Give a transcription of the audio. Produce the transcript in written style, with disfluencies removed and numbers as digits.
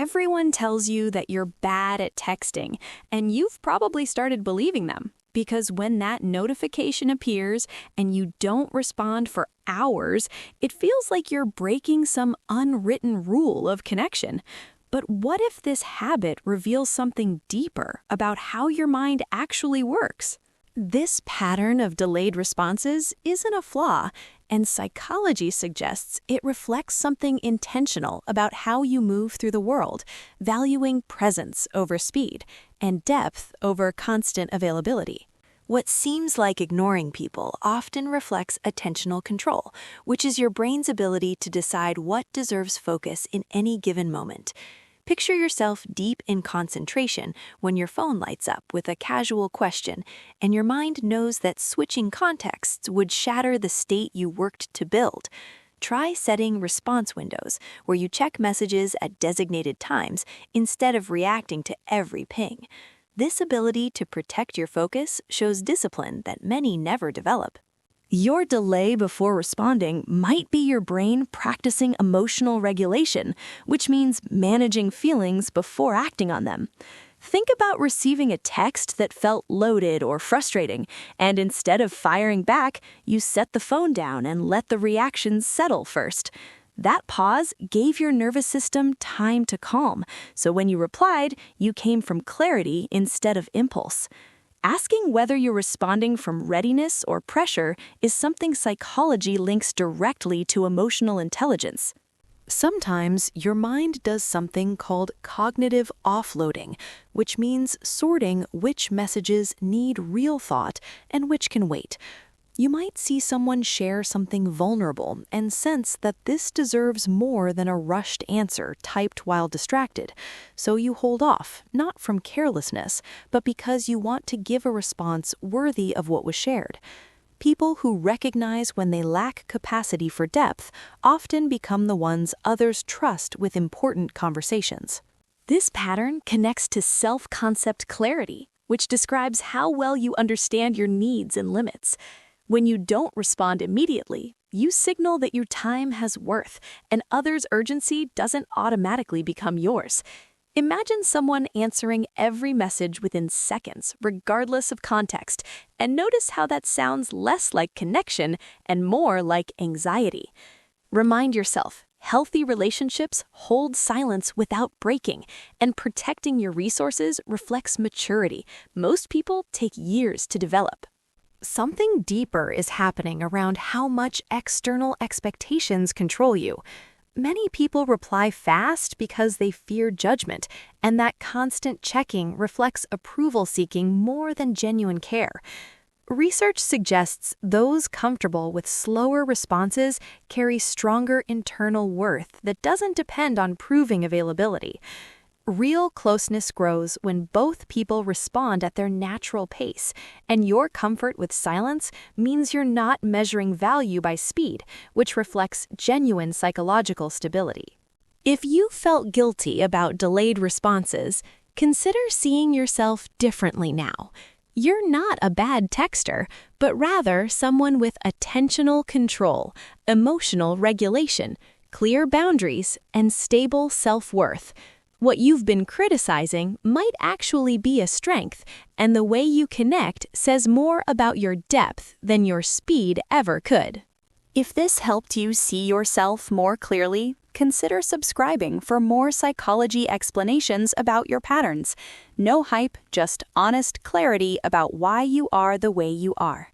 Everyone tells you that you're bad at texting, and you've probably started believing them. Because when that notification appears and you don't respond for hours, it feels like you're breaking some unwritten rule of connection. But what if this habit reveals something deeper about how your mind actually works? This pattern of delayed responses isn't a flaw, and psychology suggests it reflects something intentional about how you move through the world, valuing presence over speed and depth over constant availability. What seems like ignoring people often reflects attentional control, which is your brain's ability to decide what deserves focus in any given moment. Picture yourself deep in concentration when your phone lights up with a casual question, and your mind knows that switching contexts would shatter the state you worked to build. Try setting response windows where you check messages at designated times instead of reacting to every ping. This ability to protect your focus shows discipline that many never develop. Your delay before responding might be your brain practicing emotional regulation, which means managing feelings before acting on them. Think about receiving a text that felt loaded or frustrating, and instead of firing back, you set the phone down and let the reactions settle first. That pause gave your nervous system time to calm, so when you replied, you came from clarity instead of impulse. Asking whether you're responding from readiness or pressure is something psychology links directly to emotional intelligence. Sometimes your mind does something called cognitive offloading, which means sorting which messages need real thought and which can wait. You might see someone share something vulnerable and sense that this deserves more than a rushed answer typed while distracted. So you hold off, not from carelessness, but because you want to give a response worthy of what was shared. People who recognize when they lack capacity for depth often become the ones others trust with important conversations. This pattern connects to self-concept clarity, which describes how well you understand your needs and limits. When you don't respond immediately, you signal that your time has worth, and others' urgency doesn't automatically become yours. Imagine someone answering every message within seconds, regardless of context, and notice how that sounds less like connection and more like anxiety. Remind yourself, healthy relationships hold silence without breaking, and protecting your resources reflects maturity. Most people take years to develop. Something deeper is happening around how much external expectations control you. Many people reply fast because they fear judgment, and that constant checking reflects approval seeking more than genuine care. Research suggests those comfortable with slower responses carry stronger internal worth that doesn't depend on proving availability. Real closeness grows when both people respond at their natural pace, and your comfort with silence means you're not measuring value by speed, which reflects genuine psychological stability. If you felt guilty about delayed responses, consider seeing yourself differently now. You're not a bad texter, but rather someone with attentional control, emotional regulation, clear boundaries, and stable self-worth. What you've been criticizing might actually be a strength, and the way you connect says more about your depth than your speed ever could. If this helped you see yourself more clearly, consider subscribing for more psychology explanations about your patterns. No hype, just honest clarity about why you are the way you are.